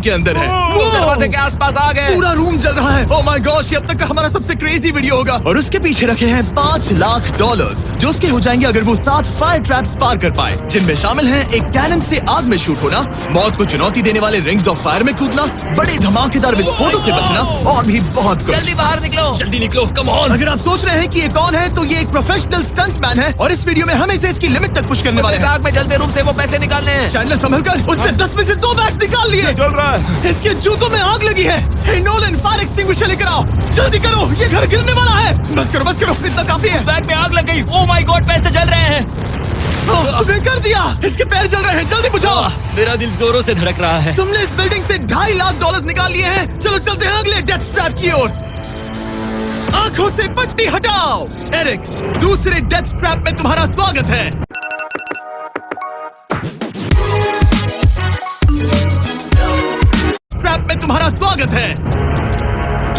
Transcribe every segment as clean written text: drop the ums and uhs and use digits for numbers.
के अंदर है। दरवाजे के आसपास आ गए। पूरा रूम जल रहा है। ओह माय गॉश, ये अब तक का हमारा सबसे क्रेजी वीडियो होगा। और उसके पीछे रखे हैं $5 लाख जो उसके हो जाएंगे अगर वो 7 फायर ट्रैप्स पार कर पाए, जिनमें शामिल हैं एक कैनन से आग में शूट होना, मौत को चुनौती देने वाले रिंग्स ऑफ फायर में कूदना, बड़े धमाकेदार विस्फोटों से बचना और भी बहुत कुछ। जल्दी बाहर निकलो, जल्दी निकलो, कम ऑन। अगर आप सोच रहे हैं कि ये कौन है, तो ये एक प्रोफेशनल स्टंटमैन है और इस वीडियो में हम इसे इसकी लिमिट तक पुश करने वाले हैं। आग में जलते रूम से वो पैसे निकालने हैं। चैनल संभल कर, उसने 10 में से 2 बैग्स निकाल लिए। चल रहा है। इसके जूतों में आग लगी है। हे नोलन, फायर एक्सटिंग्विशर लेकर आओ, जल्दी करो, ये घर गिरने वाला है। बस करो, इतना काफी है। बैग में आग लग गई। ओह माय गॉड, पैसे जल रहे हैं। तुमने कर दिया, इसके पैर जल रहे हैं, जल्दी बुझाओ। मेरा दिल जोरों से धड़क रहा है। तुमने इस बिल्डिंग से $2.5 लाख निकाल लिए हैं। चलो चलते हैं अगले डेथ ट्रैप की ओर। आंखों से पट्टी हटाओ। एरिक, दूसरे डेथ ट्रैप में तुम्हारा स्वागत है। ट्रैप में तुम्हारा स्वागत है।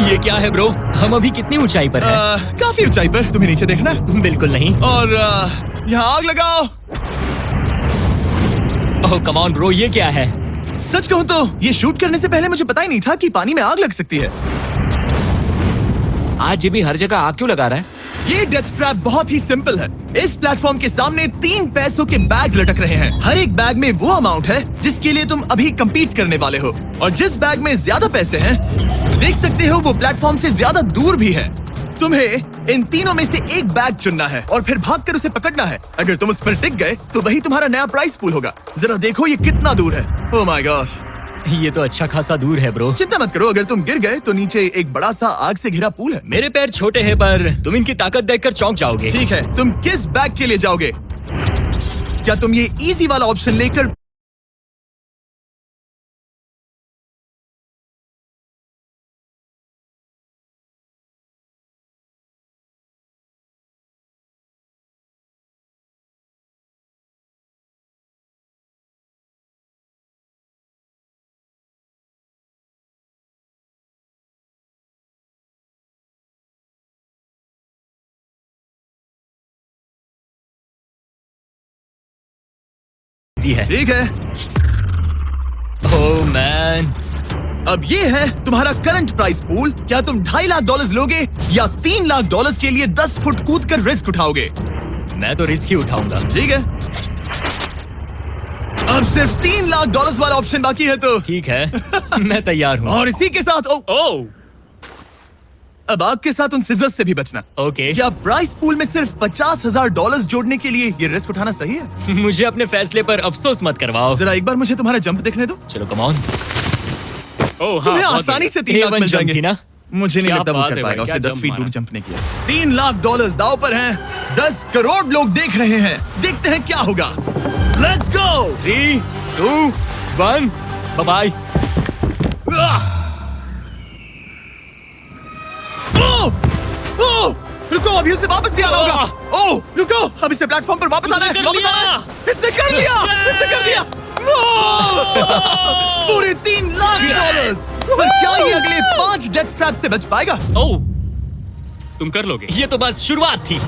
ये क्या है ब्रो? हम अभी कितनी ऊंचाई पर हैं? काफी ऊंचाई पर। तुम्हें नीचे देखना है? बिल्कुल नहीं। और यहाँ आग लगाओ। ओह कम ऑन ब्रो, ये क्या है? सच कहूँ तो ये शूट करने से पहले मुझे पता ही नहीं था कि पानी में आग लग सकती है। आज ये भी हर जगह आग क्यों लगा रहा है? ये डेथ ट्रैप बहुत ही सिंपल है। इस प्लेटफॉर्म के सामने 3 पैसों के बैग्स लटक रहे हैं। हर एक बैग में वो अमाउंट है जिसके लिए तुम अभी कम्पीट करने वाले हो, और जिस बैग में ज्यादा पैसे हैं, देख सकते हो वो प्लेटफॉर्म से ज्यादा दूर भी है। तुम्हें इन तीनों में से एक बैग चुनना है और फिर भागकर उसे पकड़ना है। अगर तुम उस पर टिक गए तो वही तुम्हारा नया प्राइस पूल होगा। जरा देखो ये कितना दूर है। ओह माय गॉश, ये तो अच्छा खासा दूर है ब्रो। चिंता मत करो, अगर तुम गिर गए तो नीचे एक बड़ा सा आग से घिरा पूल है। मेरे पैर छोटे हैं पर तुम इनकी ताकत देखकर चौंक जाओगे। ठीक है, तुम किस बैग के लिए जाओगे? क्या तुम ये इजी वाला ऑप्शन लेकर है? ठीक है। ओह मैन, अब ये है तुम्हारा करंट प्राइस पूल। क्या तुम $2.5 लाख लोगे या $3 लाख के लिए 10 फुट कूद कर रिस्क उठाओगे? मैं तो रिस्क ही उठाऊंगा। ठीक है, अब सिर्फ $3 लाख वाला ऑप्शन बाकी है तो ठीक है, मैं तैयार हूँ। और इसी के साथ ओह अब आग के साथ उन सिजर्स से भी बचना। ओके। क्या प्राइस पूल में सिर्फ $50,000 जोड़ने के लिए ये रिस्क उठाना सही है? मुझे अपने फैसले पर अफसोस मत करवाओ। जरा एक बार मुझे तुम्हारा जंप देखने दो। चलो कम ऑन। तुम्हें आसानी से 3 लाख मिल जाएंगे ना? मुझे नहीं क्या लगता वो बात कर है पाएगा। भाई, उसने क्या 10 जंप फीट दूर मारा। जंप नहीं किया। $3 लाख दांव पर हैं। 10 करोड़ लोग देख रहे हैं। देखते हैं क्या होगा। Let's go. 3, 2, 1, बाय। रुको, अभी उसे वापस भी आना होगा। ओह रुको, अब इसे प्लेटफॉर्म पर वापस आना है। वापस आना है। इसने कर लिया। इसने कर दिया। पूरे $3 लाख। पर क्या ये अगले 5 डेथ ट्रैप से बच पाएगा? ओह, तुम कर लोगे। ये तो बस शुरुआत थी।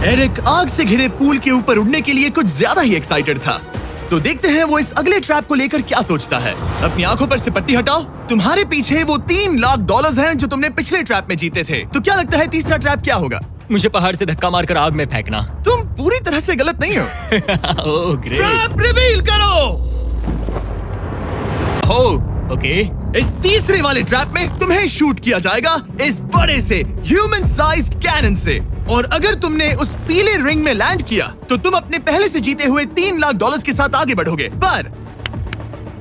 एरिक आग से घिरे पूल के ऊपर उड़ने के लिए कुछ ज्यादा ही एक्साइटेड था। तो देखते हैं वो इस अगले ट्रैप को लेकर क्या सोचता है। अपनी आंखों पर से पट्टी हटाओ। तुम्हारे पीछे वो $3 लाख हैं जो तुमने पिछले ट्रैप में जीते थे। तो क्या लगता है तीसरा ट्रैप क्या होगा? मुझे पहाड़ से धक्का मारकर आग में फेंकना। तुम पूरी तरह से गलत नहीं हो। Oh great. ट्रैप रिवील करो। Oh okay. इस तीसरे वाले ट्रैप में तुम्हें शूट किया जाएगा इस बड़े से ह्यूमन साइज्ड कैनन से, और अगर तुमने उस पीले रिंग में लैंड किया तो तुम अपने पहले से जीते हुए $3 लाख के साथ आगे बढ़ोगे। पर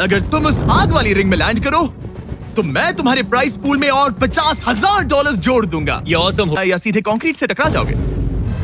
अगर तुम उस आग वाली रिंग में लैंड करो तो मैं तुम्हारे प्राइस पूल में और $50,000 जोड़ दूंगा। ये ऑसम हो। या सीधे कंक्रीट से टकरा जाओगे।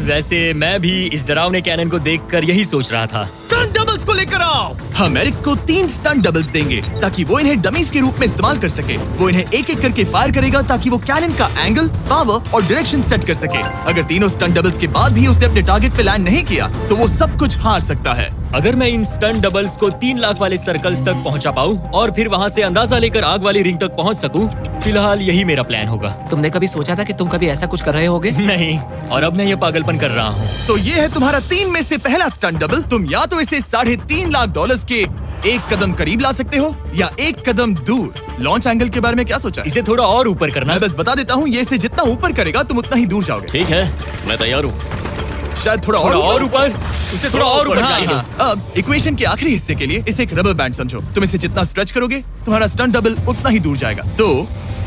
वैसे मैं भी इस डरावने कैनन को देखकर यही सोच रहा था। स्टंट डबल्स को लेकर आओ। हम एरिक को 3 स्टंट डबल्स देंगे ताकि वो इन्हें डमीज के रूप में इस्तेमाल कर सके। वो इन्हें एक एक करके फायर करेगा ताकि वो कैनन का एंगल, पावर और डायरेक्शन सेट कर सके। अगर तीनों स्टंट डबल्स के बाद भी उसने अपने टारगेट पे लैंड नहीं किया तो वो सब कुछ हार सकता है। अगर मैं इन स्टंट डबल्स को 3 लाख वाले सर्कल्स तक पहुंचा पाऊं और फिर वहां से अंदाजा लेकर आग वाली रिंग तक पहुंच सकूं, फिलहाल यही मेरा प्लान होगा। तुमने कभी सोचा था कि तुम कभी ऐसा कुछ कर रहे होगे? नहीं, और अब मैं ये पागलपन कर रहा हूँ। तो ये है तुम्हारा 3 में से पहला स्टंट डबल। तुम या तो इसे $3.5 लाख के एक कदम करीब ला सकते हो या एक कदम दूर। लॉन्च एंगल के बारे में क्या सोचा है? इसे थोड़ा और ऊपर करना। मैं बस बता देता हूँ, ये इसे जितना ऊपर करेगा तुम उतना ही दूर जाओगे। ठीक है, मैं तैयार हूँ। शायद थोड़ा और ऊपर, उसे थोड़ा और ऊपर हाँ, चाहिए। हाँ। अब इक्वेशन के आखिरी हिस्से के लिए इसे एक रबर बैंड समझो। तुम इसे जितना स्ट्रेच करोगे तुम्हारा स्टंट डबल उतना ही दूर जाएगा। तो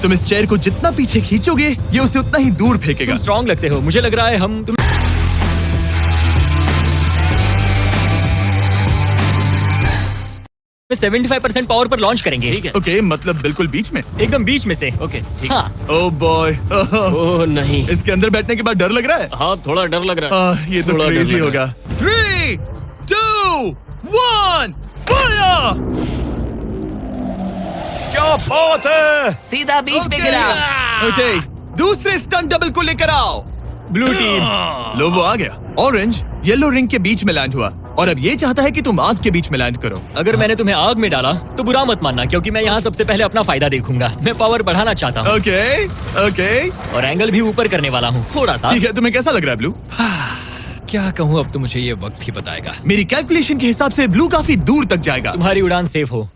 तुम इस चेयर को जितना पीछे खींचोगे ये उसे उतना ही दूर फेंकेगा। तुम स्ट्रॉन्ग लगते हो, मुझे लग रहा है हम तुम 75% पावर पर लॉन्च करेंगे। ठीक है, ओके, मतलब बिल्कुल बीच में। एकदम बीच में से। ओके, ठीक। हाँ। ओह बॉय, ओह नहीं, इसके अंदर बैठने के बाद डर लग रहा है। हाँ थोड़ा डर लग रहा है। ये तो थोड़ा डर क्रेजी लग होगा। रहा 3, 2, 1, फायर! क्या बात है! सीधा बीच में गिरा। ओके, दूसरे स्टंट डबल को लेकर आओ। Blue team. लो वो आ गया। ऑरेंज येलो रिंग के बीच में लैंड हुआ और अब ये चाहता है कि तुम आग के बीच में लैंड करो। अगर मैंने तुम्हें आग में डाला तो बुरा मत मानना, क्योंकि मैं यहाँ सबसे पहले अपना फायदा देखूंगा। मैं पावर बढ़ाना चाहता हूँ। ओके, ओके, और एंगल भी ऊपर करने वाला हूँ थोड़ा सा। ठीक है, तुम्हें कैसा लग रहा है ब्लू? क्या कहूँ, अब तो मुझे ये वक्त ही बताएगा। मेरी कैलकुलेशन के हिसाब से ब्लू काफी दूर तक जाएगा। तुम्हारी उड़ान सेफ हो।